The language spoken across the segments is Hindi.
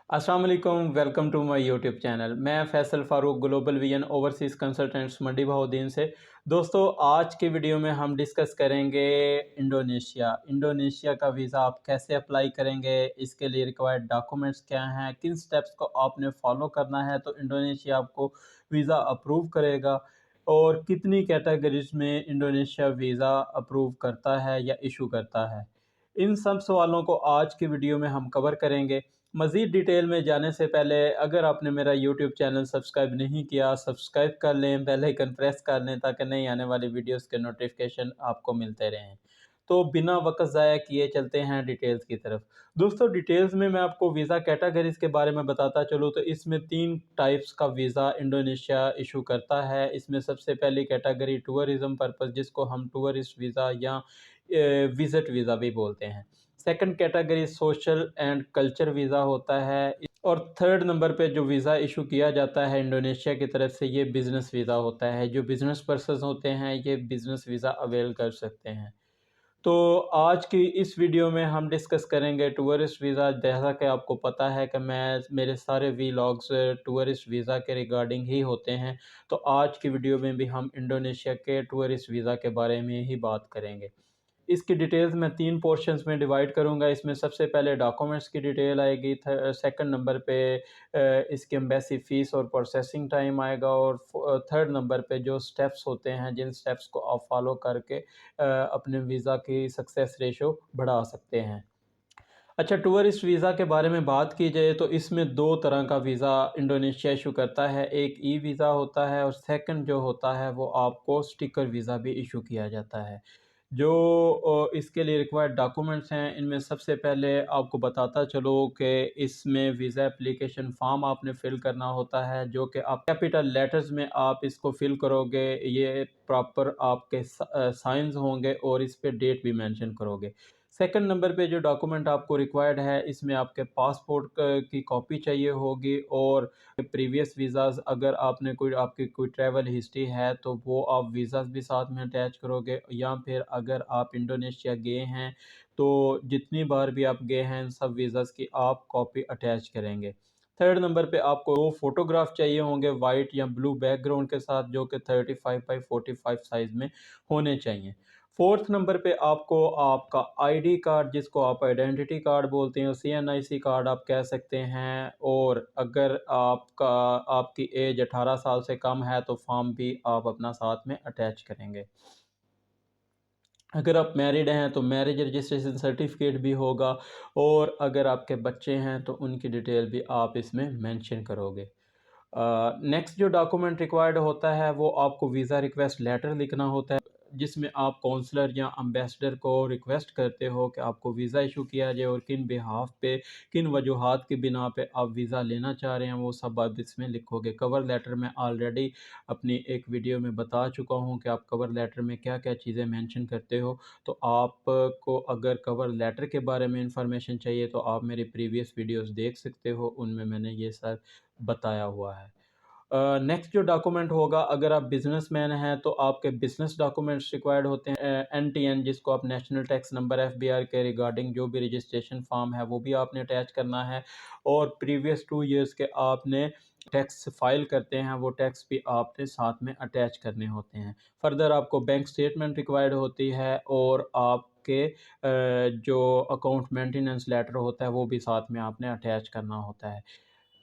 अस्सलाम वालेकुम, welcome to my YouTube channel. मैं Faisal Farooq global vision overseas consultants Mandi Bahauddin से। दोस्तों, आज की वीडियो में हम डिस्कस करेंगे इंडोनेशिया का वीज़ा आप कैसे अप्लाई करेंगे, इसके लिए रिक्वायर्ड डॉक्यूमेंट्स क्या हैं, किन स्टेप्स को आपने फॉलो करना है तो इंडोनेशिया आपको वीज़ा अप्रूव करेगा, और कितनी कैटेगरीज में इंडोनेशिया वीज़ा अप्रूव करता है या इशू करता है। इन सब सवालों को आज की वीडियो में हम कवर करेंगे। मज़ीद डिटेल में जाने से पहले अगर आपने मेरा यूट्यूब चैनल सब्सक्राइब नहीं किया, सब्सक्राइब कर लें, बेल आइकन प्रेस कर लें ताकि नई आने वाली वीडियोस के नोटिफिकेशन आपको मिलते रहें। तो बिना वक्त ज़ाया किए चलते हैं डिटेल्स की तरफ। दोस्तों, डिटेल्स में मैं आपको वीज़ा कैटेगरीज़ के बारे में बताता चलूँ तो इसमें 3 टाइप्स का वीज़ा इंडोनेशिया इशू करता है। इसमें सबसे पहली कैटेगरी टूरिज़्म पर्पज़, जिसको हम टूरिस्ट वीज़ा या विज़िट वीज़ा भी बोलते हैं। Second category social and culture visa होता है, और थर्ड नंबर पे जो वीज़ा इशू किया जाता है इंडोनेशिया की तरफ से, ये बिज़नेस वीज़ा होता है। जो बिज़नेस पर्सन होते हैं ये बिज़नेस वीज़ा अवेल कर सकते हैं। तो आज की इस वीडियो में हम डिस्कस करेंगे टूरिस्ट वीज़ा। जैसा कि आपको पता है कि मेरे सारे वीलॉग्स टूरिस्ट वीज़ा के रिगार्डिंग ही होते हैं, तो आज की वीडियो में भी हम इंडोनेशिया के टूरिस्ट वीज़ा के बारे में ही बात करेंगे। इसकी डिटेल्स मैं 3 पोर्शंस में डिवाइड करूँगा। इसमें सबसे पहले डॉक्यूमेंट्स की डिटेल आएगी, सेकंड नंबर पे इसकी एम्बेसी फ़ीस और प्रोसेसिंग टाइम आएगा, और थर्ड नंबर पे जो स्टेप्स होते हैं, जिन स्टेप्स को आप फॉलो करके अपने वीज़ा की सक्सेस रेशो बढ़ा सकते हैं। अच्छा, टूरिस्ट वीज़ा के बारे में बात की जाए तो इसमें 2 तरह का वीज़ा इंडोनेशिया इशू करता है। एक ई वीज़ा होता है और सेकंड जो होता है वो आपको स्टिकर वीज़ा भी इशू किया जाता है। जो इसके लिए रिक्वायर्ड डॉक्यूमेंट्स हैं, इनमें सबसे पहले आपको बताता चलो कि इसमें वीज़ा एप्लीकेशन फ़ॉर्म आपने फ़िल करना होता है, जो कि आप कैपिटल लेटर्स में आप इसको फ़िल करोगे। ये प्रॉपर आपके साइन्स होंगे और इस पे डेट भी मेंशन करोगे। सेकंड नंबर पे जो डॉक्यूमेंट आपको रिक्वायर्ड है, इसमें आपके पासपोर्ट की कॉपी चाहिए होगी, और प्रीवियस वीज़ाज़ अगर आपकी कोई ट्रैवल हिस्ट्री है तो वो आप वीज़ाज़ भी साथ में अटैच करोगे, या फिर अगर आप इंडोनेशिया गए हैं तो जितनी बार भी आप गए हैं इन सब वीज़ाज़ की आप कॉपी अटैच करेंगे। थर्ड नंबर पे आपको वो फ़ोटोग्राफ चाहिए होंगे वाइट या ब्लू बैकग्राउंड के साथ, जो कि 35 बाई 45 साइज़ में होने चाहिए। फोर्थ नंबर पे आपको आपका आईडी कार्ड, जिसको आप आइडेंटिटी कार्ड बोलते हैं, सीएनआईसी कार्ड आप कह सकते हैं, और अगर आपकी एज 18 साल से कम है तो फॉर्म भी आप अपना साथ में अटैच करेंगे। अगर आप मैरिड हैं तो मैरिज रजिस्ट्रेशन सर्टिफिकेट भी होगा, और अगर आपके बच्चे हैं तो उनकी डिटेल भी आप इसमें मेंशन करोगे। नेक्स्ट जो डॉक्यूमेंट रिक्वायर्ड होता है वो आपको वीज़ा रिक्वेस्ट लेटर लिखना होता है, जिसमें आप काउंसलर या एम्बेसडर को रिक्वेस्ट करते हो कि आपको वीज़ा इशू किया जाए, और किन बिहाफ पे, किन वजूहात की बिना पे आप वीज़ा लेना चाह रहे हैं, वो सब आप इसमें लिखोगे। कवर लेटर में ऑलरेडी अपनी एक वीडियो में बता चुका हूँ कि आप कवर लेटर में क्या क्या चीज़ें मेंशन करते हो। तो आपको अगर कवर लेटर के बारे में इंफॉर्मेशन चाहिए तो आप मेरी प्रीवियस वीडियोस देख सकते हो, उनमें मैंने ये सब बताया हुआ है। नेक्स्ट जो डॉक्यूमेंट होगा, अगर आप बिजनेसमैन हैं तो आपके बिजनेस डॉक्यूमेंट्स रिक्वायर्ड होते हैं। एनटीएन, जिसको आप नेशनल टैक्स नंबर, एफबीआर के रिगार्डिंग जो भी रजिस्ट्रेशन फॉर्म है वो भी आपने अटैच करना है, और प्रीवियस 2 ईयर्स के आपने टैक्स फाइल करते हैं वो टैक्स भी आपने साथ में अटैच करने होते हैं। फर्दर आपको बैंक स्टेटमेंट रिक्वायर्ड होती है, और आपके जो अकाउंट मेंटेनेंस लेटर होता है वो भी साथ में आपने अटैच करना होता है।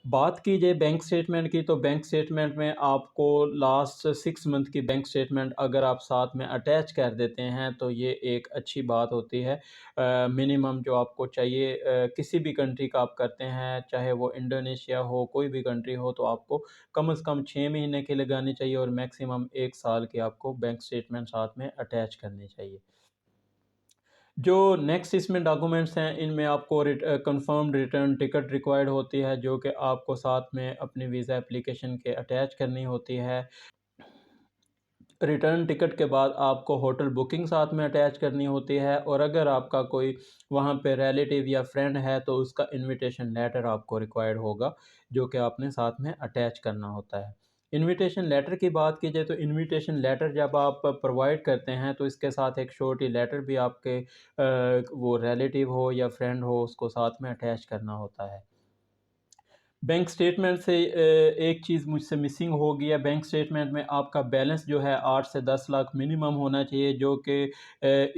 बात की जाए बैंक स्टेटमेंट की, तो बैंक स्टेटमेंट में आपको लास्ट 6 मंथ की बैंक स्टेटमेंट अगर आप साथ में अटैच कर देते हैं तो ये एक अच्छी बात होती है। मिनिमम जो आपको चाहिए, किसी भी कंट्री का आप करते हैं, चाहे वो इंडोनेशिया हो, कोई भी कंट्री हो, तो आपको कम से कम 6 महीने की लगानी चाहिए, और मैक्सिमम 1 साल की आपको बैंक स्टेटमेंट साथ में अटैच करनी चाहिए। जो नेक्स्ट इसमें डॉक्यूमेंट्स हैं, इनमें आपको कंफर्म्ड रिटर्न टिकट रिक्वायर्ड होती है, जो कि आपको साथ में अपनी वीज़ा एप्लीकेशन के अटैच करनी होती है। रिटर्न टिकट के बाद आपको होटल बुकिंग साथ में अटैच करनी होती है, और अगर आपका कोई वहाँ पे रिलेटिव या फ्रेंड है तो उसका इनविटेशन लेटर आपको रिक्वायर्ड होगा, जो कि आपने साथ में अटैच करना होता है। इनविटेशन लेटर की बात की जाए तो इनविटेशन लेटर जब आप प्रोवाइड करते हैं तो इसके साथ एक छोटी लेटर भी आपके वो रिलेटिव हो या फ्रेंड हो उसको साथ में अटैच करना होता है। बैंक स्टेटमेंट से एक चीज़ मुझसे मिसिंग हो गई है। बैंक स्टेटमेंट में आपका बैलेंस जो है 8 से 10 लाख मिनिमम होना चाहिए, जो कि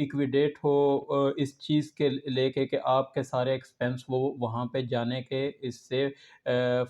इक्विडेट हो इस चीज़ के लेके कि आपके सारे एक्सपेंस वो वहाँ पे जाने के इससे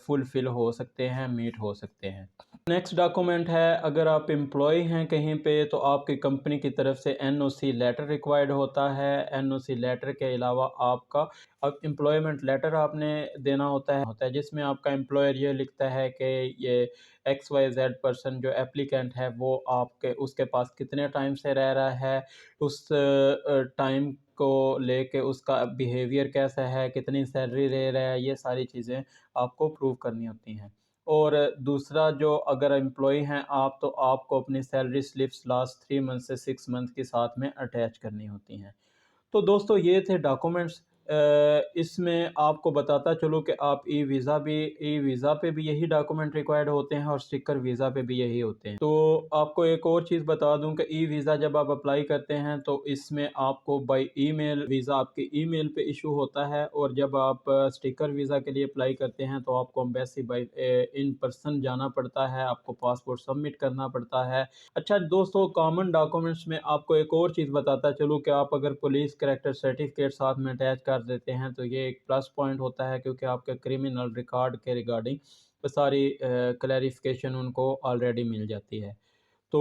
फुलफ़िल हो सकते हैं, मीट हो सकते हैं। नेक्स्ट डॉक्यूमेंट है, अगर आप एम्प्लॉय हैं कहीं पे तो आपकी कंपनी की तरफ से एनओसी लेटर रिक्वायर्ड होता है। एनओसी लेटर के अलावा आपका अब एम्प्लॉयमेंट लेटर आपने देना होता है जिसमें आपका एम्प्लॉयर ये लिखता है कि ये XYZ पर्सन जो एप्लीकेंट है वो आपके उसके पास कितने टाइम से रह रहा है, उस टाइम को लेके उसका बिहेवियर कैसा है, कितनी सैलरी ले रहा है, ये सारी चीज़ें आपको प्रूव करनी होती हैं। और दूसरा, जो अगर एम्प्लॉई हैं आप तो आपको अपनी सैलरी स्लिप्स लास्ट 3 मंथ से 6 मंथ के साथ में अटैच करनी होती हैं। तो दोस्तों ये थे डॉक्यूमेंट्स। इसमें आपको बताता चलूँ कि आप ई वीज़ा पे भी यही डॉक्यूमेंट रिक्वायर्ड होते हैं और स्टिकर वीज़ा पे भी यही होते हैं। तो आपको एक और चीज़ बता दूं कि ई वीज़ा जब आप अप्लाई करते हैं तो इसमें आपको बाय ईमेल वीज़ा आपके ईमेल पे इशू होता है, और जब आप स्टिकर वीज़ा के लिए अप्लाई करते हैं तो आपको एम्बेसी बाय इन पर्सन जाना पड़ता है, आपको पासपोर्ट सबमिट करना पड़ता है। अच्छा दोस्तों, कॉमन डॉक्यूमेंट्स में आपको एक और चीज़ बताता चलूँ कि आप अगर पुलिस कैरेक्टर सर्टिफिकेट साथ में अटैच कर देते हैं तो ये एक प्लस पॉइंट होता है, क्योंकि आपके क्रिमिनल रिकॉर्ड के रिगार्डिंग सारी क्लैरिफिकेशन उनको ऑलरेडी मिल जाती है। तो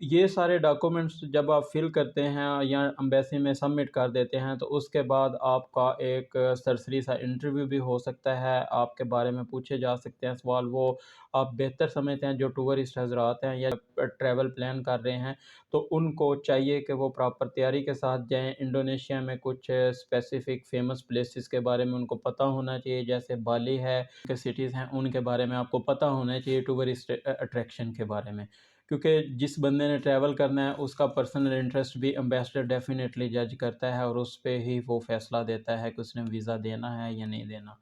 ये सारे डॉक्यूमेंट्स जब आप फिल करते हैं या एम्बेसी में सबमिट कर देते हैं तो उसके बाद आपका एक सरसरी सा इंटरव्यू भी हो सकता है, आपके बारे में पूछे जा सकते हैं सवाल, वो आप बेहतर समझते हैं। जो टूरिस्ट हजरात हैं या ट्रैवल प्लान कर रहे हैं तो उनको चाहिए कि वो प्रॉपर तैयारी के साथ जाएं। इंडोनेशिया में कुछ स्पेसिफिक फेमस प्लेसेस के बारे में उनको पता होना चाहिए, जैसे बाली है के सिटीज़ हैं उनके बारे में आपको पता होना चाहिए, टूरिस्ट अट्रैक्शन के बारे में, क्योंकि जिस बंदे ने ट्रैवल करना है उसका पर्सनल इंटरेस्ट भी एम्बेसडर डेफिनेटली जज करता है और उस पे ही वो फैसला देता है कि उसने वीज़ा देना है या नहीं देना।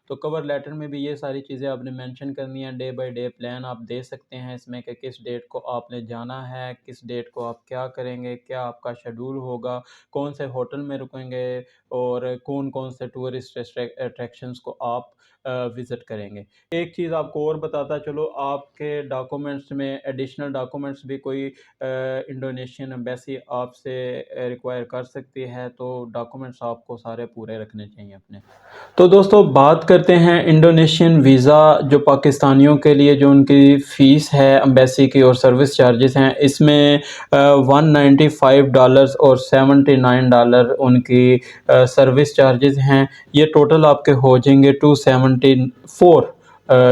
तो कवर लेटर में भी ये सारी चीज़ें आपने मेंशन करनी है। डे बाय डे प्लान आप दे सकते हैं इसमें कि किस डेट को आपने जाना है, किस डेट को आप क्या करेंगे, क्या आपका शेड्यूल होगा, कौन से होटल में रुकेंगे और कौन कौन से टूरिस्ट अट्रैक्शंस को आप विज़िट करेंगे। एक चीज़ आपको और बताता चलो, आपके डॉक्यूमेंट्स में एडिशनल डॉक्यूमेंट्स भी कोई इंडोनेशियन एम्बेसी आपसे रिक्वायर कर सकती है, तो डॉक्यूमेंट्स आपको सारे पूरे रखने चाहिए अपने। तो दोस्तों बात करते हैं इंडोनेशियन वीज़ा जो पाकिस्तानियों के लिए जो उनकी फ़ीस है एम्बेसी की और सर्विस चार्जेस हैं, इसमें $195 और $79 उनकी सर्विस चार्जेस हैं। ये टोटल आपके हो जाएंगे $274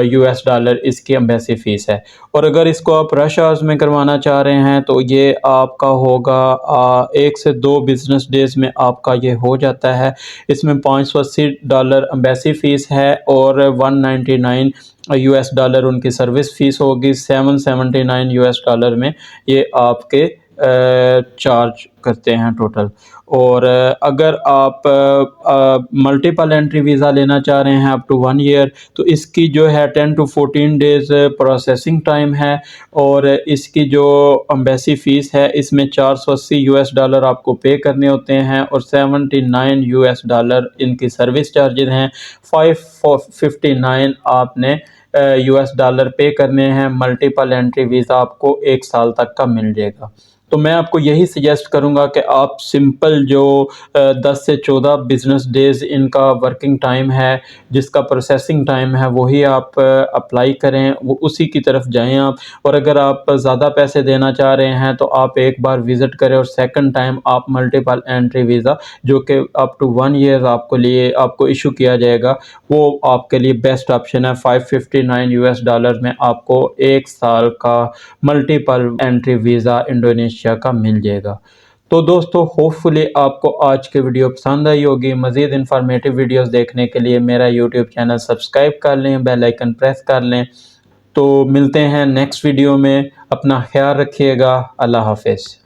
US इसकी एम्बेसी फ़ीस है। और अगर इसको आप रश आवर्स में करवाना चाह रहे हैं तो ये आपका होगा 1 से 2 बिज़नेस डेज़ में आपका ये हो जाता है। इसमें $580 एम्बेसी फ़ीस है और $199 उनकी सर्विस फ़ीस होगी। $779 में ये आपके चार्ज करते हैं टोटल। और अगर आप मल्टीपल एंट्री वीज़ा लेना चाह रहे हैं अप टू 1 ईयर तो इसकी जो है 10 टू 14 डेज़ प्रोसेसिंग टाइम है, और इसकी जो एम्बेसी फ़ीस है इसमें $480 आपको पे करने होते हैं और $79 इनकी सर्विस चार्जेस हैं। $559 आपने $US पे करने हैं। मल्टीपल एंट्री वीज़ा आपको 1 साल तक का मिल जाएगा। तो मैं आपको यही सजेस्ट करूंगा कि आप सिंपल जो 10 से 14 बिज़नेस डेज़ इनका वर्किंग टाइम है, जिसका प्रोसेसिंग टाइम है, वही आप अप्लाई करें, वो उसी की तरफ जाएं आप। और अगर आप ज़्यादा पैसे देना चाह रहे हैं तो आप एक बार विज़िट करें और सेकंड टाइम आप मल्टीपल एंट्री वीज़ा जो कि अप टू 1 ईयर आपको इशू किया जाएगा, वो आपके लिए बेस्ट ऑप्शन है। $559 में आपको 1 साल का मल्टीपल एंट्री वीज़ा इंडोनेशिया का मिल जाएगा। तो दोस्तों होपफुली आपको आज की वीडियो पसंद आई होगी। मज़ीद इन्फॉर्मेटिव वीडियोस देखने के लिए मेरा यूट्यूब चैनल सब्सक्राइब कर लें, बेल आइकन प्रेस कर लें। तो मिलते हैं नेक्स्ट वीडियो में। अपना ख्याल रखिएगा। अल्लाह हाफ़िज़।